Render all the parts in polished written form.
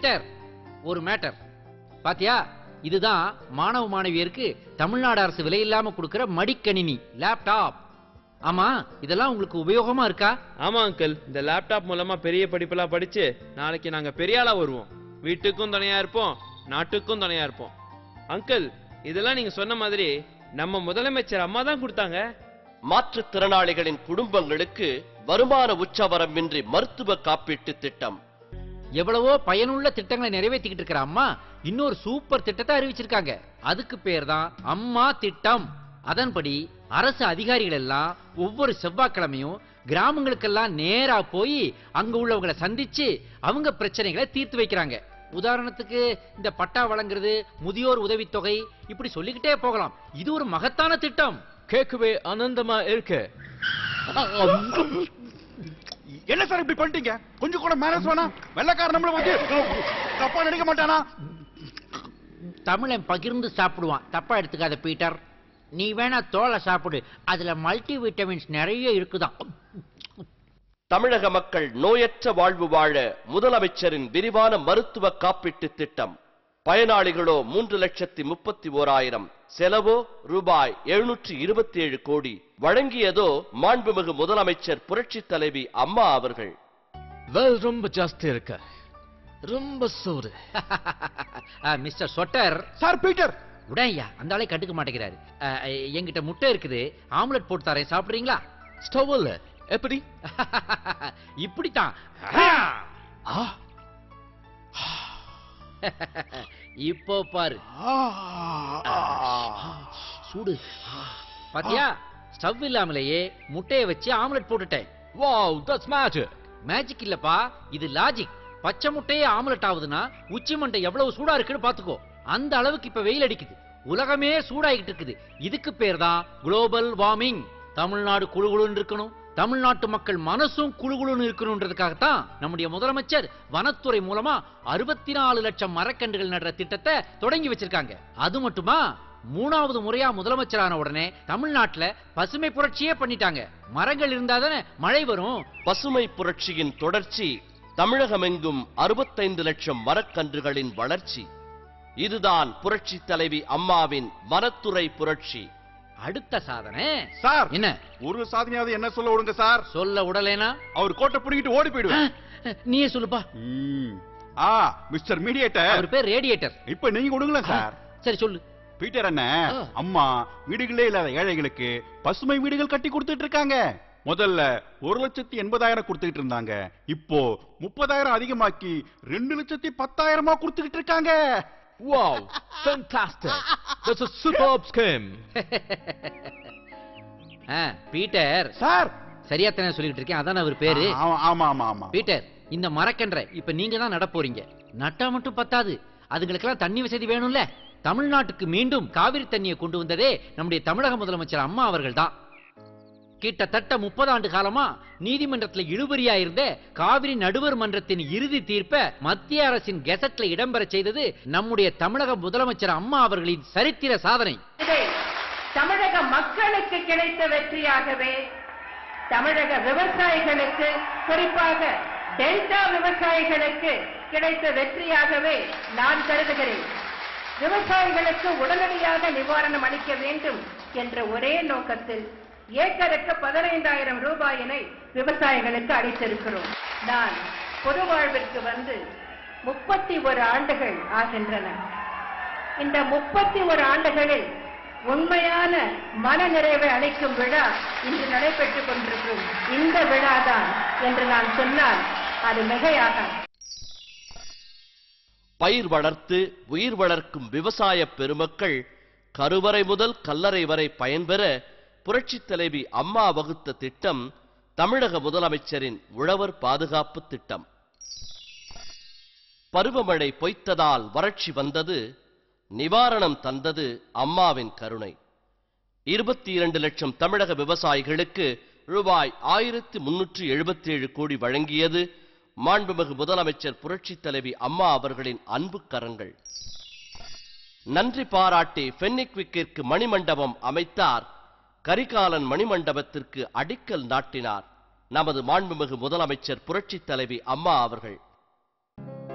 Peter, ஒரு matter பாத்தியா? இதுதான் மாணவ மாணவியருக்கு தமிழ்நாடு அரசு விலையில்லாம கொடுக்கிற மடிக்கணினி லேப்டாப். ஆமா, இதெல்லாம் உங்களுக்கு உபயோகமா இருக்கா? ஆமா அங்கிள், இந்த லேப்டாப் மூலமா பெரிய படிப்பெல்லாம் படிச்சு நாளைக்கு நாங்க பெரிய ஆளா வருவோம். வீட்டுக்கும் துணையா இருப்போம், நாட்டுக்கும் துணையா இருப்போம். அங்கிள், இதெல்லாம் நீங்க சொன்ன மாதிரி நம்ம முதலமைச்சர் அம்மா தான் கொடுத்தாங்க. மாற்றுத்திறனாளிகளின் குடும்பங்களுக்கு வருமான உச்சவரம்பின்றி மருத்துவ காப்பீட்டு திட்டம். எவ்வளவோ பயனுள்ள திட்டங்களை நிறைவேற்றிக்கிட்டு இருக்கிற அம்மா இன்னொரு சூப்பர் திட்டத்தை அறிவிச்சிருக்காங்க. அதுக்கு பேர் தான் அம்மா திட்டம். அதன்படி அரசு அதிகாரிகள் எல்லாம் ஒவ்வொரு செவ்வாய்க்கிழமையும் கிராமங்களுக்கெல்லாம் நேரா போய் அங்க உள்ளவங்களை சந்திச்சு அவங்க பிரச்சனைகளை தீர்த்து வைக்கிறாங்க. உதாரணத்துக்கு இந்த பட்டா வழங்குறது, முதியோர் உதவித்தொகை, இப்படி சொல்லிக்கிட்டே போகலாம். இது ஒரு மகத்தான திட்டம். கேட்கவே ஆனந்தமா இருக்கு. என்ன சார் இப்படி பண்ணிட்டீங்க? கொஞ்சம் கூட மேனஸ் வேணா? வெள்ளக்காரன் நம்மள வந்து தப்பா நினைக்க மாட்டானா? தமிழன் பகிர்ந்து சாப்பிடுவான், தப்பா எடுத்துக்காத பீட்டர். நீ வேணா தோலை சாப்பிடு, அதுல மல்டி விட்டமின்ஸ் நிறைய இருக்குதான். தமிழக மக்கள் நோயற்ற வாழ்வு வாழ முதலமைச்சரின் விரிவான மருத்துவ காப்பீட்டு திட்டம். பயனாளிகளோ 3,31,000, செலவோ ரூபாய் 727 கோடி. வழங்கியதோ மாண்புமிகு முதலமைச்சர் புரட்சி தலைவி அம்மா அவர்கள். ரொம்ப ஜாஸ்தி இருக்க, ரொம்ப சோறு. மிஸ்டர் சொட்டர். சார் பீட்டர், உடையா அந்த ஆளை கண்டுக்க மாட்டேங்கிறாரு. என்கிட்ட முட்டை இருக்குது, ஆம்லெட் போட்டு தரேன், சாப்பிடுறீங்களா? ஸ்டவ்ல எப்படி? இப்படித்தான். இப்போ பாரு, சூடு பாத்தியா? ஸ்டவ் இல்லாமலேயே முட்டையை வச்சு ஆம்லெட் போட்டுட்டேன். Wow, that's magic. மேஜிக் இல்லப்பா, இது லாஜிக். பச்சை முட்டையே ஆம்லெட் ஆகுதுன்னா உச்சி மண்டை எவ்வளவு சூடா இருக்குன்னு பாத்துக்கோ. அந்த அளவுக்கு இப்ப வெயில் அடிக்குது, உலகமே சூடாகிட்டு இருக்குது. இதுக்கு பேர் தான் குளோபல் வார்மிங். தமிழ்நாடு குளுகுளுன்னு இருக்கணும், தமிழ்நாட்டு மக்கள் மனசும் குளுகுளுன்னு இருக்கணும்ன்றதுக்காகத்தான் நம்முடைய முதலமைச்சர் வனத்துறை மூலமா 64 லட்சம் மரக்கன்றுகள் நடுற திட்டத்தை தொடங்கி வச்சிருக்காங்க. அது மட்டுமா, 3வது முறையா முதலமைச்சரான உடனே தமிழ்நாட்டுல பசுமை புரட்சியே பண்ணிட்டாங்க. மரங்கள் இருந்தாதானே மழை வரும். பசுமை புரட்சியின் தொடர்ச்சி தமிழகமெங்கும் 65 லட்சம் மரக்கன்றுகளின் வளர்ச்சி. இதுதான் புரட்சி தலைவி அம்மாவின் வனத்துறை புரட்சி. அடுத்த சாதனை சார் என்ன? ஒரு சாதனையாவது என்ன சொல்ல விடுங்க சார். சொல்ல உடலேனா அவர் கோட்டை புடிங்கிட்டு ஓடி போயிடுவேன். நீயே சொல்லுப்பா. Mister mediator. அவர் பேர் ரேடியேட்டர். இப்ப நீங்க கொடுங்களேன் சார். சரி சொல்லு. பீட்டர் அண்ணன், அம்மா வீடுகளே இல்லாத ஏழைகளுக்கு பசுமை வீடுகள் கட்டி கொடுத்துட்டு இருக்காங்க. முதல்ல 1,80,000 கொடுத்துக்கிட்டு இருந்தாங்க, இப்போ 30,000 அதிகமாக்கி 2,10,000 கொடுத்துக்கிட்டு இருக்காங்க. Wow, fantastic. That's a superb scheme. Peter sir, சரியா தானே சொல்லிட்டு இருக்கேன், அதான் அவர் பேரு. ஆமா ஆமா ஆமா. பீட்டர், இந்த மரக்கன்றை இப்ப நீங்க தான் நட போறீங்க. நட்டா மட்டும் பத்தாது, அதுங்களுக்கெல்லாம் தண்ணி வசதி வேணும்ல. தமிழ்நாட்டுக்கு மீண்டும் காவிரி தண்ணியை கொண்டு வந்ததே நம்முடைய தமிழக முதலமைச்சர் அம்மா அவர்கள் தான். கிட்டத்தட்ட 30 ஆண்டு காலமா நீதிமன்றத்தில் இழுபறியா இருந்த காவிரி நடுவர் மன்றத்தின் இறுதி தீர்ப்பை மத்திய அரசின் கெசட்ல இடம்பெற செய்தது நம்முடைய தமிழக முதலமைச்சர் அம்மா அவர்களின் சரித்திர சாதனை. தமிழக மக்களுக்கு கிடைத்த வெற்றியாகவே, தமிழக விவசாயிகளுக்கு, குறிப்பாக டெல்டா விவசாயிகளுக்கு கிடைத்த வெற்றியாகவே நான் கருதுகிறேன். விவசாயிகளுக்கு உடனடியாக நிவாரணம் அளிக்க வேண்டும் என்ற ஒரே நோக்கத்தில் ஏக்கருக்கு 15,000 ரூபாயினை விவசாயிகளுக்கு அளித்திருக்கிறோம். நான் பொது வாழ்விற்கு வந்து 31 ஆண்டுகள் ஆகின்றன. இந்த 31 ஆண்டுகளில் உண்மையான மன நிறைவை அளிக்கும் விழா இன்று நடைபெற்றுக் கொண்டிருக்கும் இந்த விழாதான் என்று நான் சொன்னால் அது மிகையாக. பயிர் வளர்த்து உயிர் வளர்க்கும் விவசாய பெருமக்கள் கருவறை முதல் கல்லறை வரை பயன்பெற புரட்சி தலைவி அம்மா வகுத்த திட்டம் தமிழக முதலமைச்சரின் உழவர் பாதுகாப்பு திட்டம். பருவமழை பொய்த்ததால் வறட்சி வந்தது, நிவாரணம் தந்தது அம்மாவின் கருணை. 22 லட்சம் தமிழக விவசாயிகளுக்கு ரூபாய் 1,377 கோடி வழங்கியது மாண்புமிகு முதலமைச்சர் புரட்சி தலைவி அம்மா அவர்களின் அன்பு கரங்கள். நன்றி பாராட்டி ஃபென்னிக்விக்கிற்கு மணிமண்டபம் அமைத்தார், கரிகாலன் மணிமண்டபத்திற்கு அடிக்கல் நாட்டினார் நமது மாண்புமிகு முதலமைச்சர் புரட்சி தலைவி அம்மா அவர்கள்.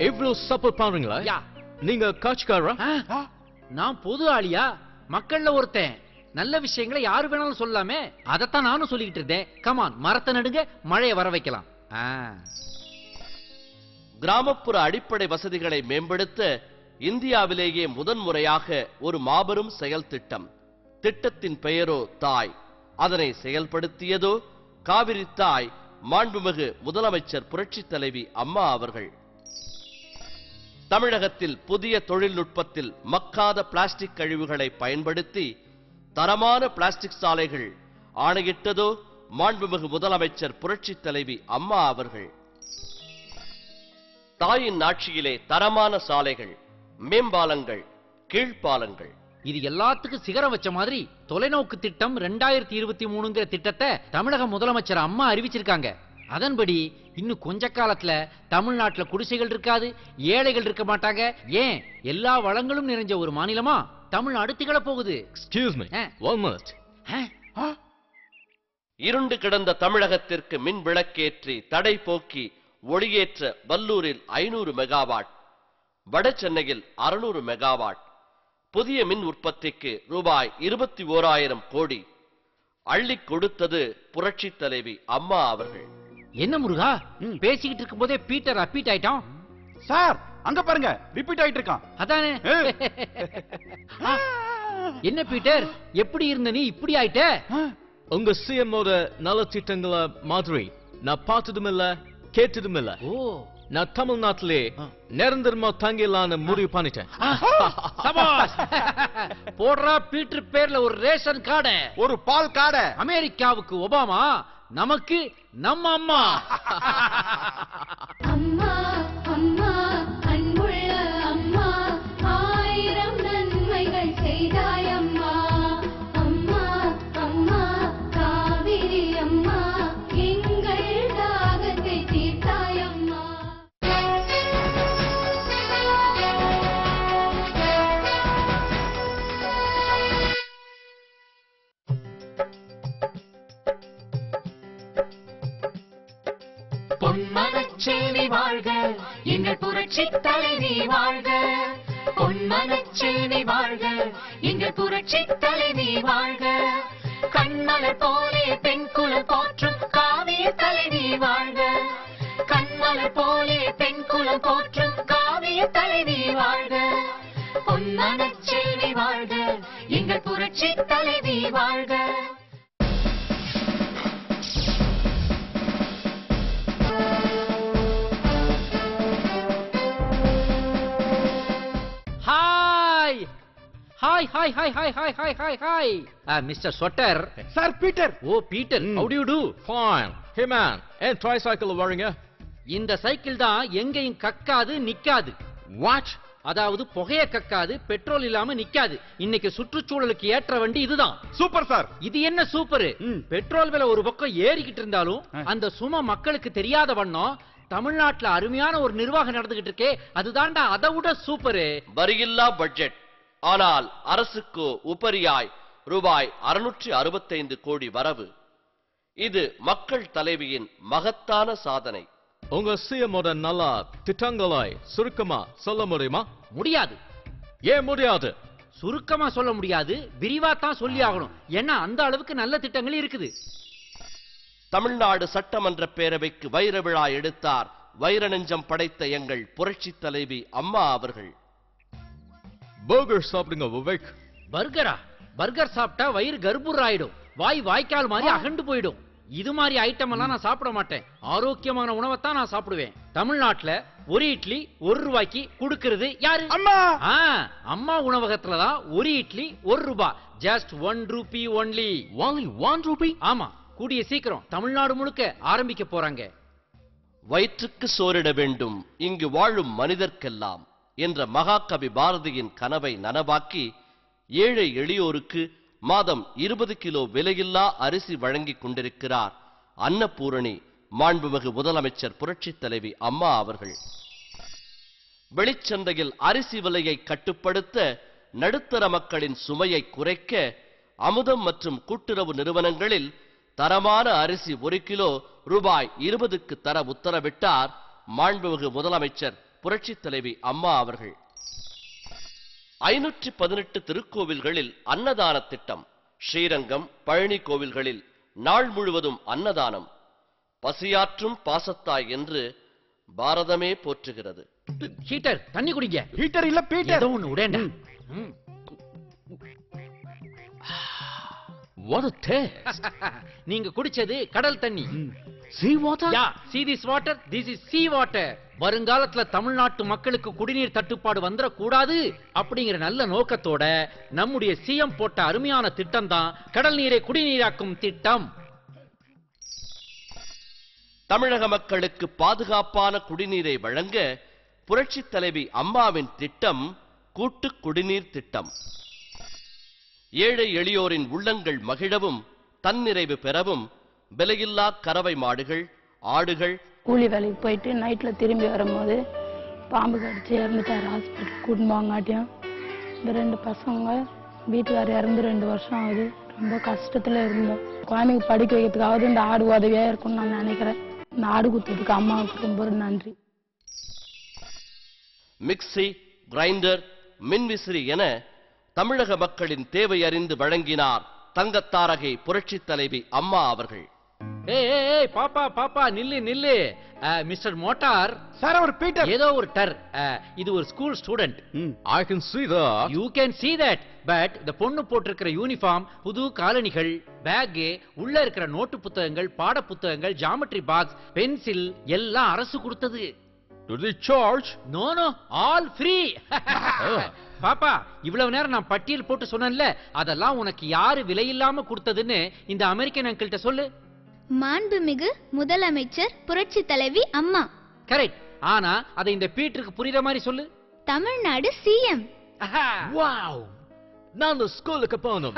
எவ்வளவு சப்போர்ட் பண்றீங்களா? யா. நீங்க காட்சிக்காரரா? நான் பொது ஆளியா, மக்கள்ல ஒருத்தன். நல்ல விஷயங்களை யாரு வேணாலும் சொல்லாமே. அதத்தான் நானும் சொல்லிக்கிட்டு இருந்தேன். கமான், மரத்தை நடுங்க, மழையை வர வைக்கலாம். கிராமப்புற அடிப்படை வசதிகளை மேம்படுத்த இந்தியாவிலேயே முதன்முறையாக ஒரு மாபெரும் செயல் திட்டம். திட்டத்தின் பெயரோ தாய். அதனை செயல்படுத்தியதோ காவிரி தாய், மாண்புமிகு முதலமைச்சர் புரட்சித் தலைவி அம்மா அவர்கள். தமிழகத்தில் புதிய தொழில்நுட்பத்தில் மக்காத பிளாஸ்டிக் கழிவுகளை பயன்படுத்தி தரமான பிளாஸ்டிக் சாலைகள் ஆணையிட்டதோ மாண்புமிகு முதலமைச்சர் புரட்சித் தலைவி அம்மா அவர்கள். தாயின் ஆட்சியிலே தரமான சாலைகள், மேம்பாலங்கள், கீழ்ப்பாலங்கள். இது எல்லாத்துக்கும் சிகரம் வச்ச மாதிரி தொலைநோக்கு திட்டம் 2023ங்கிற திட்டத்தை தமிழக முதலமைச்சர் அம்மா அறிவிச்சிருக்காங்க. அதன்படி இன்னும் கொஞ்ச காலத்துல தமிழ்நாட்டுல குடிசைகள் இருக்காது, ஏழைகள் இருக்க மாட்டாங்க. ஏன், எல்லா வளங்களும் நிறைஞ்ச ஒரு மாநிலமா தமிழ்நாடு திகழ போகுது. Excuse me. 1 minute. இருண்டு கிடந்த தமிழகத்திற்கு மின் விளக்கேற்றி தடை போக்கி ஒளியேற்ற வல்லூரில் 500 மெகாவாட், வட சென்னையில் 600 மெகாவாட். புதிய மின் உற்பத்திக்கு ரூபாய் 21,000 கோடி அள்ளிக் கொடுத்தது புரட்சித் தலைவி அம்மா அவர்கள். என்ன முருகா, பேசிக்கிட்டு இருக்கும் போதே பீட்டர் அப்பீட் ஆயிட்டான். சார் அங்க பாருங்க, ரிப்பீட் ஆயிட்டு இருக்கான். அதானே. என்ன பீட்டர், எப்படி இருந்த நீ இப்படி ஆயிட்ட? உங்க சிஎம் ஓட நல திட்டங்களை மாதிரி நான் பார்த்ததும் இல்ல, கேட்டதும் இல்ல. ஓ, நான் தமிழ்நாட்டிலே நிரந்தரமா தங்கிலான்னு முடிவு பண்ணிட்டேன். சபாஷ். போடுறா பீட்டர் பேர்ல ஒரு ரேஷன் கார்டு, ஒரு பால் காடை. அமெரிக்காவுக்கு ஒபாமா, நமக்கு நம்ம அம்மா. அம்மா அம்மா அன்புள்ள அம்மா, 1000 நன்மைகள் செய்தாய் அம்மா. அம்மா அம்மா காவிரி அம்மா, எங்கள் தாகத்தை தீர்த்தாய் அம்மா. பொன்மனச்செல்வி வாழ்க, எங்கள் புரட்சித் தலைவி வாழ்க. பொன்மனச்செல்வி வாழ்க, எங்கள் புரட்சித் தலைவி வாழ்க. கண்மலர் போலே பெண் குலம் போற்றும் காவிய தலைவி வாழ்க. கண்மலர் போலே பெண் குலம் போற்றும் காவிய தலைவி வாழ்க. பொன்மனச்செல்வி வாழ்க, எங்கள் புரட்சித் தலைவி வாழ்க. Hi hi hi hi hi hi hi hi hi. Mister sweater. Sir Peter. Oh Peter, how do you do? Fine. Hey man, ஏன் ட்ரைசைக்கிள் வரீங்க? இந்த சைக்கிள் தான் எங்கேயும் கக்காது நிக்காது. What? அதாவது புகைய கக்காது, பெட்ரோல் இல்லாம நிக்காது. இன்னைக்கு சுற்றுச்சூழலுக்கு ஏற்ற வண்டி இதுதான். Super sir. இது என்ன சூப்பர்? பெட்ரோல் விலை ஒரு பக்கம் ஏறிக்கிட்டு இருந்தாலும் அந்த சுமை மக்களுக்கு தெரியாத வண்ணம் தமிழ்நாட்டுல அருமையான ஒரு நிர்வாகம் நடந்துகிட்டு இருக்கே, அதுதான்டா அதை விட சூப்பரு. வரியில்லா பட்ஜெட், ஆனால் அரசுக்கு உபரியாய் ரூபாய் 665 கோடி வரவு. இது மக்கள் தலைவியின் மகத்தான சாதனை. உங்க சிஎம் ஓட நல்ல திட்டங்களை சுருக்கமா சொல்ல முடியுமா? முடியாது. ஏன் முடியாது? சுருக்கமா சொல்ல முடியாது, விரிவா தான் சொல்லி ஆகணும். ஏன்னா அந்த அளவுக்கு நல்ல திட்டங்கள் இருக்குது. தமிழ்நாடு சட்டமன்ற பேரவைக்கு வைர விழா எடுத்தார் வைர நெஞ்சம் படைத்த எங்கள் புரட்சித் தலைவி அம்மா அவர்கள். பர்கர் சாப்பிடுங்க விவேக். பர்கரா? பர்கர் சாப்பிட்டா வயிறு கர்ப்பூர் ஆயிடும், வாய்க்கால் மாதிரி அகண்டு போயிடும். இது மாதிரி ஐட்டம் எல்லாம் நான் சாப்பிட மாட்டேன். ஆரோக்கியமான உணவைத்தான் நான் சாப்பிடுவேன். தமிழ்நாட்டுல ஒரு இட்லி 1 ரூபாய்க்கு கொடுக்கிறது யாரு? அம்மா. அம்மா உணவகத்துல தான் ஒரு இட்லி 1 ரூபாய். Just 1 rupee only. Only 1 rupee? ஆமா, கூடிய சீக்கிரம் தமிழ்நாடு முழுக்க ஆரம்பிக்க போறாங்க. வயிற்றுக்கு சோறிட வேண்டும் இங்கு வாழும் மனிதர்க்கெல்லாம் என்ற மகாகவி பாரதியின் கனவை நனவாக்கி ஏழை எளியோருக்கு மாதம் 20 கிலோ விலையில்லா அரிசி வழங்கிக் கொண்டிருக்கிறார் அன்னபூரணி மாண்புமிகு முதலமைச்சர் புரட்சித் தலைவி அம்மா அவர்கள். வெளிச்சந்தையில் அரிசி விலையை கட்டுப்படுத்த, நடுத்தர மக்களின் சுமையை குறைக்க அமுதம் மற்றும் கூட்டுறவு நிறுவனங்களில் தரமான அரிசி 1 கிலோ ரூபாய் 20க்கு தர உத்தரவிட்டார் மாண்புமிகு முதலமைச்சர் புரட்சித் தலைவி அம்மா அவர்கள். 518 திருக்கோவில்களில் அன்னதான திட்டம். ஸ்ரீரங்கம், பழனி கோவில்களில் நாள் முழுவதும் அன்னதானம். பசியாற்றும் பாசத்தாய் என்று பாரதமே போற்றுகிறது. ஹீட்டர், தண்ணி குடிங்க. ஹீட்டர் இல்ல பீட்டர். ஏதோ ஒண்ணு உடேண்டா. What a taste! நீங்க குடிச்சது கடல் தண்ணி. Sea water? Yeah, see this water? This is sea water. வருங்காலத்துல தமிழ்நாட்டு மக்களுக்கு குடிநீர் தட்டுப்பாடு வந்துடக்கூடாது அப்படிங்கிற நல்ல நோக்கத்தோட நம்முடைய சிஎம் போட்ட அருமையான திட்டம் தான் கடல் நீரை குடிநீராக்கும் திட்டம். தமிழக மக்களுக்கு பாதுகாப்பான குடிநீரை வழங்க புரட்சித் தலைவி அம்மாவின் திட்டம் கூட்டு குடிநீர் திட்டம். ஏழை எளியோரின் உள்ளங்கள் மகிழவும் தன்னிறைவு பெறவும் விலையில்லா கறவை மாடுகள், ஆடுகள். கூலி வேலைக்கு போயிட்டு நைட்ல திரும்பி வரும்போது பாம்பு கடிச்சு இறந்துட்டாரு. ஹாஸ்பிட்டல் கூட்டின்னு போங்காட்டியும் இந்த 2 பசங்க வீட்டுக்காரர் இறந்து 2 வருஷம் ஆகுது. ரொம்ப கஷ்டத்துல இருந்தோம். குழந்தைக்கு படிக்க வைக்கிறதுக்காவது இந்த ஆடு உதவியா இருக்கும்னு நான் நினைக்கிறேன். இந்த ஆடு குத்துறதுக்கு அம்மாவுக்கு ரொம்ப நன்றி. மிக்சி, கிரைண்டர், மின்விசிறி என தமிழக மக்களின் தேவை அறிந்து வழங்கினார் தங்கத்தாரகை புரட்சித் தலைவி அம்மா அவர்கள். ஏய் பாப்பா பாப்பா நில்லு நில்லு. மிஸ்டர் மோட்டார் சார், அவர் பீட்டர். ஏதோ ஒரு டர். இது ஒரு school student. I can see that. You can see that. But இந்த பொண்ணு போட்டிருக்கிற யூனிஃபார்ம், புது காலணிகள், பேக், உள்ள இருக்கிற நோட்டு புத்தகங்கள், பாட புத்தகங்கள், ஜாமெட்ரி பாக்ஸ், பென்சில் எல்லாம் அரசு கொடுத்தது. Did they charge? No no, all free. பாப்பா, இவ்வளவு நேரம் நான் பட்டியல் போட்டு சொன்னேன்ல, அதெல்லாம் உனக்கு யாரு விலையில்லாம கொடுத்ததுன்னு இந்த அமெரிக்கன் அங்கிள்கிட்ட சொல்லு. மாண்புமிகு முதலமைச்சர் புரட்சி தலைவி அம்மா. கரெக்ட். ஆனா அதை இந்த பீட்டருக்கு புரியுற மாதிரி சொல்லு. தமிழ்நாடு சிஎம். Wow! நான் ஸ்கூலுக்கு போகணும்.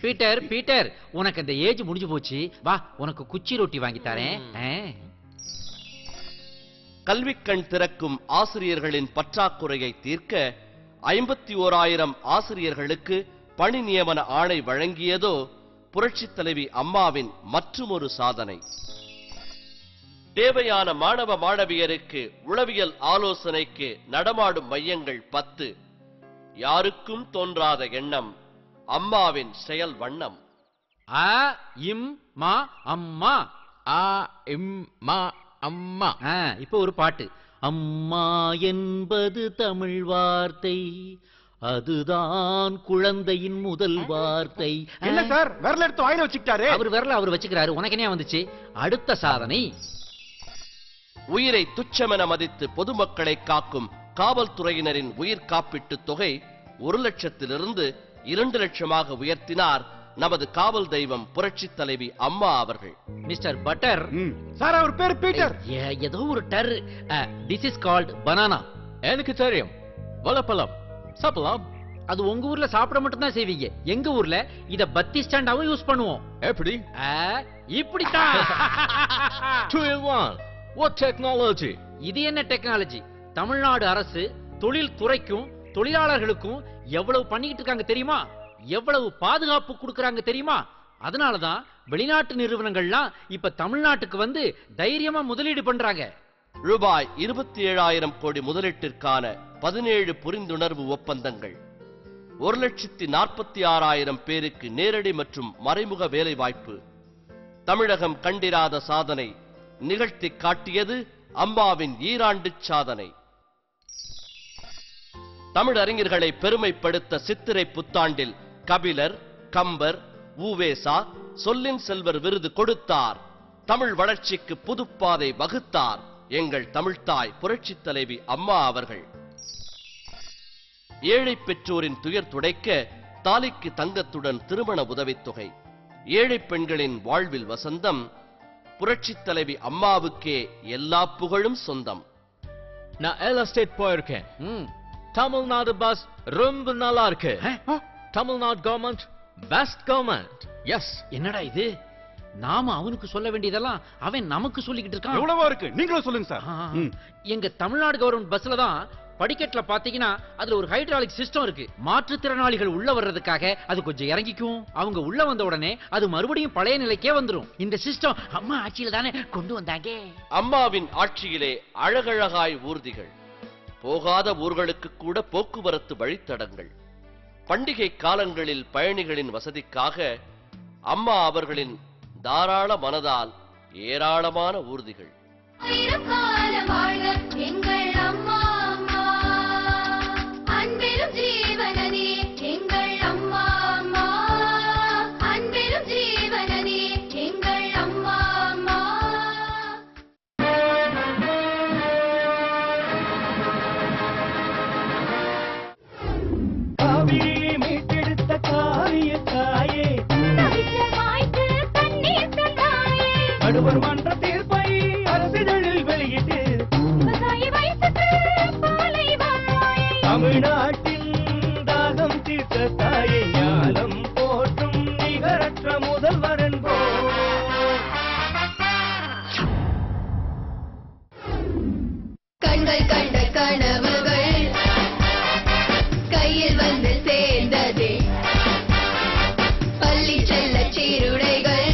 பீட்டர் பீட்டர், உனக்கு இந்த ஏஜ் முடிஞ்சு போச்சு. வா, உனக்கு குச்சி ரொட்டி வாங்கி தரேன். கல்வி கண் திறக்கும் ஆசிரியர்களின் பற்றாக்குறையை தீர்க்க 51,000 ஆசிரியர்களுக்கு பணி நியமன ஆணை வழங்கியதோ புரட்சித் தலைவி அம்மாவின் மற்றுமொரு சாதனை. தேவையான மாணவ மாணவியருக்கு உளவியல் ஆலோசனைக்கு நடமாடும் மையங்கள் 10. யாருக்கும் தோன்றாத எண்ணம் அம்மாவின் செயல் வண்ணம். அ இம் மா அம்மா. ஆ இம் மா அம்மா. இப்ப ஒரு பாட்டு. அம்மா என்பது தமிழ் வார்த்தை, அதுதான் குழந்தையின் முதல் வார்த்தை. என்ன சார், விரல எடுத்து வாயில வச்சுக்கிட்டாரு. அவர் விரல அவர் வச்சுக்கிறாரு. உனக்கு என்ன வந்துச்சு? அடுத்த சாதனை. உயிரை துச்சமென மதித்து பொதுமக்களை காக்கும் காவல்துறையினரின் உயிர் காப்பீட்டு தொகை 1 லட்சத்திலிருந்து 2 லட்சமாக உயர்த்தினார் நமது காவல் தெய்வம் புரட்சித் தலைவி அம்மா அவர்கள். Mister butter. சார், அவர் பேர் பீட்டர். ஏதோ ஒரு டர். This is called banana. எனக்கு தெரியும். வாழைப்பழம் சாப்பிடலாம். அது உங்க ஊர்ல சாப்பிட மட்டும் தான் செய்வீங்க. எங்க ஊர்ல இத பத்தி ஸ்டாண்டாவும் யூஸ் பண்ணுவோம். எப்படி? இப்படித்தான். 2 in 1. What technology? இது என்ன டெக்னாலஜி? தமிழ்நாடு அரசு தொழில் துறைக்கும் தொழிலாளர்களுக்கும் எவ்வளவு பண்ணிக்கிட்டு இருக்காங்க தெரியுமா? எவ்வளவு பாதுகாப்பு கொடுக்கறாங்க தெரியுமா? அதனாலதான் வெளிநாட்டு நிறுவனங்கள்லாம் இப்ப தமிழ்நாட்டுக்கு வந்து தைரியமா முதலீடு பண்றாங்க. ரூபாய் 27,000 கோடி முதலீட்டிற்கான 17 புரிந்துணர்வு ஒப்பந்தங்கள், 1,46,000 பேருக்கு நேரடி மற்றும் மறைமுக வேலை வாய்ப்பு. தமிழகம் கண்டிராத சாதனை நிகழ்த்தி காட்டியது அம்மாவின் ஈராண்டு சாதனை. தமிழறிஞர்களை பெருமைப்படுத்த சித்திரை புத்தாண்டில் கபிலர், கம்பர், ஊவேசா, சொல்லின் செல்வர் விருது கொடுத்தார். தமிழ் வளர்ச்சிக்கு புதுப்பாதை வகுத்தார் எங்கள் தமிழ்த்தாய் புரட்சித் தலைவி அம்மா அவர்கள். ஏழை பெற்றோரின் துயர் துடைக்க தாலிக்கு தங்கத்துடன் திருமண உதவித்தொகை. ஏழை பெண்களின் வாழ்வில் வசந்தம். புரட்சித் தலைவி அம்மாவுக்கே எல்லா புகழும் சொந்தம். நான் ஏல ஸ்டேட் போயிருக்கேன். தமிழ்நாடு பஸ் ரொம்ப நல்லா இருக்கு. Tamil Nadu government best government. Yes. என்னடா இது? நாம அவனுக்கு சொல்ல வேண்டியதெல்லாம் அவன் நமக்கு சொல்லிக்கிட்டு இருக்கான். எவ்வளவோ இருக்கு, நீங்களும் சொல்லுங்க சார். எங்க தமிழ்நாடு கவர்மெண்ட் பஸ்ல தான் படிக்கட்டுல பாத்தீங்கன்னா அதுல ஒரு ஹைட்ராலிக் சிஸ்டம் இருக்கு. மாற்றுத்திறனாளிகள் உள்ள வர்றதுக்காக அது கொஞ்சம் இறங்கிக்கும். அவங்க உள்ள வந்த உடனே அது மறுபடியும் பழைய நிலைக்கே வந்துரும். இந்த சிஸ்டம் அம்மா ஆட்சியில தானே கொண்டு வந்தாங்க. அம்மாவின் ஆட்சியிலே அழகழகாய் ஊர்திகள், போகாத ஊர்களுக்கு கூட போக்குவரத்து வழித்தடங்கள், பண்டிகை காலங்களில் பயணிகளின் வசதிக்காக அம்மா அவர்களின் தாராள மனதால் ஏராளமான ஊர்திகள். ஆயிரம் காலம் வாழ்க எங்கள் அம்மா அம்மா, அன்பிலும் ஜீவனனே எங்கள் அம்மா அம்மா, அன்பிலும் ஜீவனனே எங்கள் அம்மா அம்மா. காவிரியை மீட்டெடுத்த காரிய தாயே, வாய்க்கு தண்ணீர் தந்தாயே, நடுவர் மன்ற தீர்ப்பை அரசிதழில் வெளியிட்டு விவசாயி வயசுக்கு பாலை வார்த்தாயே, தமிழ்நாட்டின் தாகம் தீர்த்த தாயை, ஞானம் போற்றும் நிகரற்ற முதல்வர் என்போம். கண்கள் கண்ட கனவுகள் கையில் வந்து சேர்ந்ததே, பள்ளி செல்ல சீருடைகள்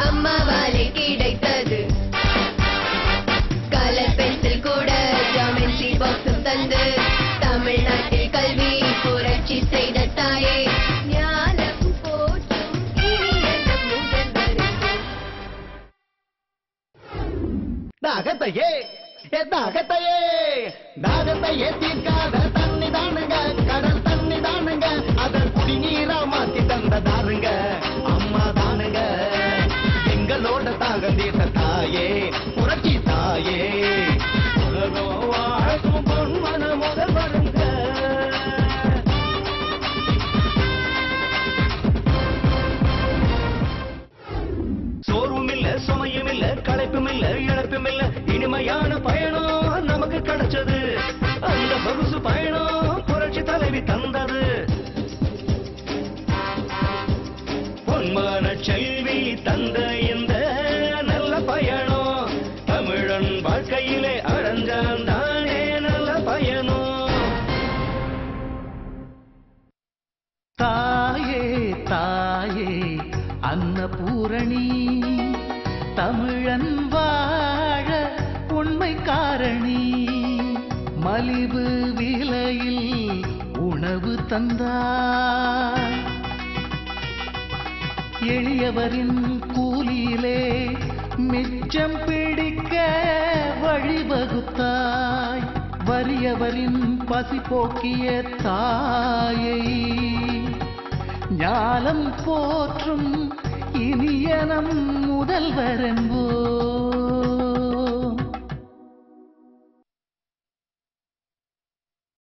அம்மாவாலே கிடைத்தது, கலர் பென்சில் கூட ஜாமெட்ரி பாக்ஸும் தந்து தமிழ்நாட்டில் கல்வி புரட்சி செய்த தாயே, ஞானம் போற்றும் இனிய முதல்வருக்கு. தாகத்தையே தாகத்தையே தாகத்தையே தீர்க்காத தண்ணி தானுங்க, கடல் தண்ணி தானுங்க, அதன் குடிநீரா மாத்தி தந்த தாருங்க அம்மா தானுங்க. எங்களோட தாகம் தீர்த்த தாயே, புரட்சி தாயே, உலகம் வாழும் பொன்மன முதல் வருங்க. சோர்வும் இல்ல, சுமையும் இல்ல, களைப்பும் இல்ல, இழப்பும் இல்ல, இனிமையான பயணம் நமக்கு கிடைச்சது. அந்த சொகுசு பயணம் புரட்சி தலைவி தந்தது. பொன்மான செல்வி தந்த இந்த நல்ல பயணம், தமிழன் வாழ்க்கையிலே அடைஞ்சான் தானே நல்ல பயணம். தாயே தாயே அன்னபூரணி, தமிழன் வாழ உண்மை காரணி, மலிவு விலையில் உணவு தந்தார், எளியவரின் கூலியிலே மிச்சம் பிடிக்க வழிவகுத்தாய், வறியவரின் பசி போக்கிய தாயை, ஞானம் போற்றும் இனிய நம் முதல்வர் என்போம்.